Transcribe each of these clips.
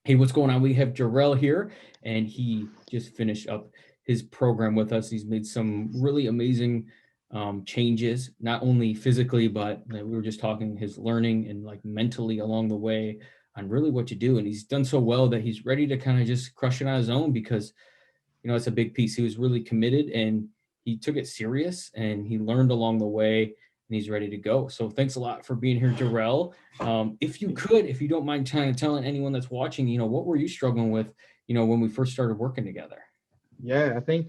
Hey, what's going on? We have Jorel here, and he just finished up his program with us. He's made some really amazing changes, not only physically, but we were just talking his learning and like mentally along the way on really what to do. And he's done so well that he's ready to kind of just crush it on his own because, it's a big piece. He was really committed and he took it serious and he learned along the way and he's ready to go. So thanks a lot for being here, Jorel. If you don't mind kind of telling anyone that's watching, what were you struggling with, when we first started working together? Yeah, I think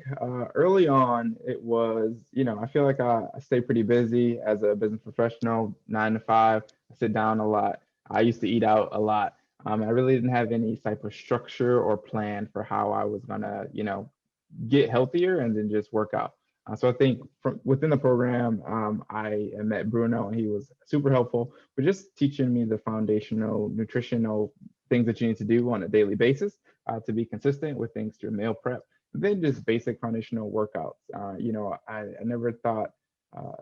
early on it was, I feel like I stay pretty busy as a business professional, 9 to 5. I sit down a lot. I used to eat out a lot. I really didn't have any type of structure or plan for how I was gonna, get healthier and then just work out. So I think from within the program, I met Bruno and he was super helpful with just teaching me the foundational nutritional things that you need to do on a daily basis to be consistent with things through meal prep, then just basic foundational workouts. I never thought, uh,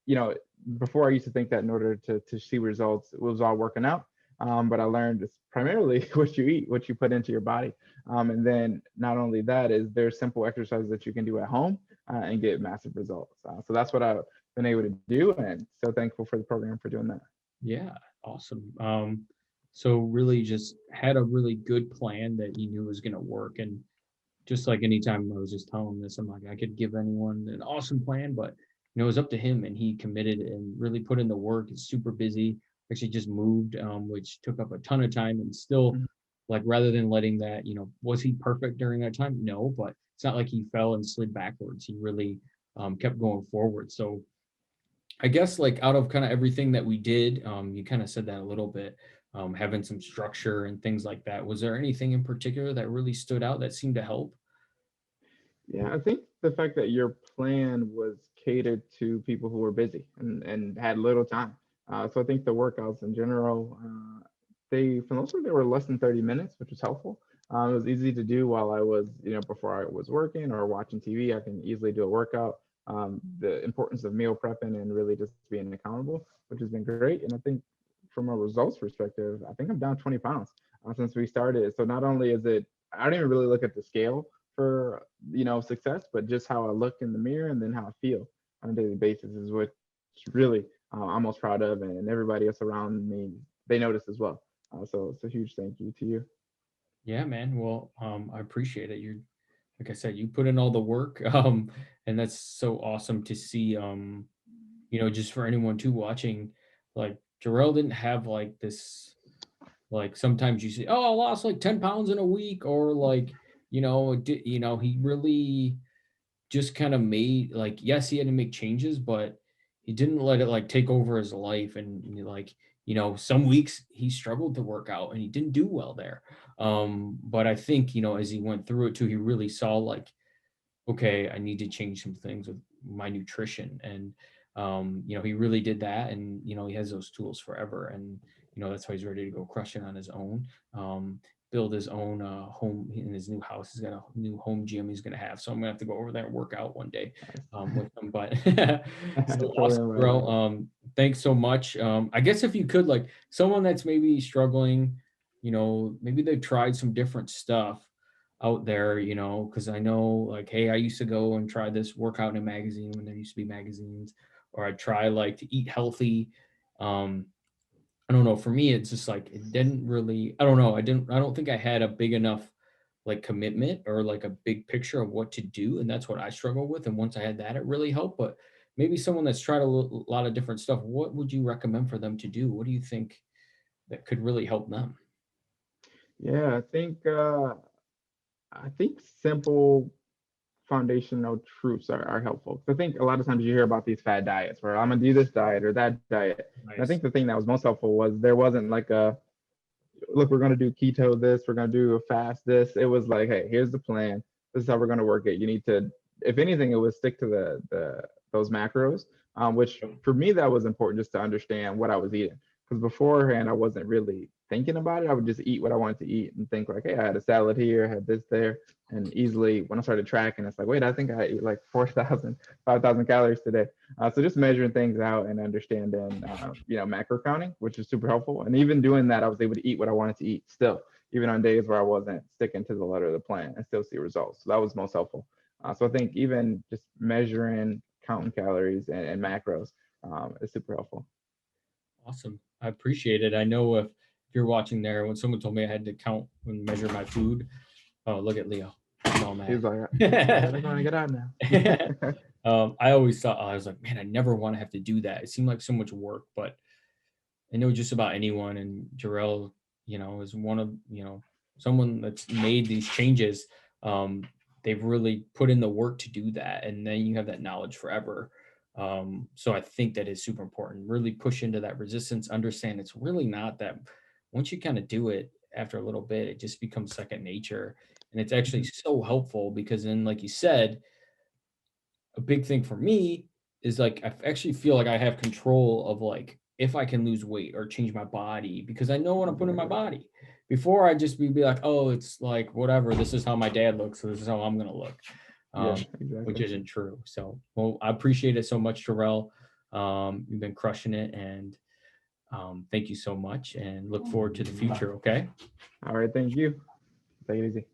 you know, before I used to think that in order to see results, it was all working out. But I learned it's primarily what you eat, what you put into your body. And then not only that is there's simple exercises that you can do at home and get massive results. So that's what I've been able to do. And so thankful for the program for doing that. Yeah, awesome. So really just had a really good plan that you knew was going to work. And just like anytime I was just telling him this, I'm like, I could give anyone an awesome plan, but it was up to him and he committed and really put in the work. He's super busy. Actually just moved, which took up a ton of time and still Mhm. like rather than letting that, was he perfect during that time? No, but it's not like he fell and slid backwards. He really kept going forward. So I guess like out of kind of everything that we did, you kind of said that a little bit, having some structure and things like that. Was there anything in particular that really stood out that seemed to help? Yeah, I think the fact that your plan was catered to people who were busy and had little time. So I think the workouts in general, for the most part, they were less than 30 minutes, which was helpful. It was easy to do while I was, before I was working or watching TV. I can easily do a workout. The importance of meal prepping and really just being accountable, which has been great. And I think from a results perspective, I think I'm down 20 pounds since we started. So not only is it, I don't even really look at the scale for success, but just how I look in the mirror and then how I feel on a daily basis is what really I'm most proud of, and everybody else around me, they notice as well. So it's a huge thank you to you. Yeah, man. Well, I appreciate it. You're, like I said, you put in all the work, and that's so awesome to see. Just for anyone too watching, like Jarrell didn't have like this. Like sometimes you say, "Oh, I lost like 10 pounds in a week," or like, he really just kind of made like, yes, he had to make changes, but he didn't let it like take over his life. And like, some weeks he struggled to work out and he didn't do well there. But I think, as he went through it too, he really saw like, okay, I need to change some things with my nutrition. And, he really did that. And, he has those tools forever. And, that's why he's ready to go crush it on his own. Build his own home in his new house. He's got a new home gym he's going to have. So I'm going to have to go over there and work out one day with him. But so Totally awesome, invited bro. over. Thanks so much. I guess if you could, like, someone that's maybe struggling, maybe they've tried some different stuff out there, because I know like, hey, I used to go and try this workout in a magazine when there used to be magazines, or I try like to eat healthy. Um, I don't know. For me, it's just like it didn't really. I don't know. I don't think I had a big enough like commitment or like a big picture of what to do, and that's what I struggle with. And once I had that, it really helped. But maybe someone that's tried a lot of different stuff, what would you recommend for them to do? What do you think that could really help them? Yeah, I think simple foundational truths are helpful. I think a lot of times you hear about these fad diets where I'm gonna do this diet or that diet. And I think Nice. the thing that was most helpful was there wasn't like a look, we're gonna do keto this, we're gonna do a fast this. It was like, hey, here's the plan. This is how we're gonna work it. You need to, if anything, it would stick to the those macros, which for me that was important just to understand what I was eating. Because beforehand I wasn't really thinking about it. I would just eat what I wanted to eat and think like, hey, I had a salad here, I had this there, and easily when I started tracking, it's like, wait, I think I ate like 4,000, 5,000 calories today. So just measuring things out and understanding, macro counting, which is super helpful. And even doing that, I was able to eat what I wanted to eat still. even on days where I wasn't sticking to the letter of the plan, and still see results. So that was most helpful. So I think even just measuring, counting calories and macros is super helpful. Awesome. I appreciate it. I know if you're watching there, when someone told me I had to count and measure my food, oh, look at Leo. Oh, He's man. like, I gotta go and get out now. I always thought, I was like, man, I never want to have to do that. It seemed like so much work, but I know just about anyone. And Jorel, is one of, someone that's made these changes. They've really put in the work to do that. And then you have that knowledge forever. So I think that is super important. Really push into that resistance, understand it's really not that. Once you kind of do it after a little bit, it just becomes second nature. And it's actually so helpful because then, like you said, a big thing for me is like I actually feel like I have control of like if I can lose weight or change my body because I know what I'm putting in my body. Before I just be like, oh, it's like whatever. This is how my dad looks, so this is how I'm gonna look, Yeah, which exactly. isn't true. So, well, I appreciate it so much, Jorel. You've been crushing it, and thank you so much. And look forward to the future. Okay. All right, thank you. Take it easy.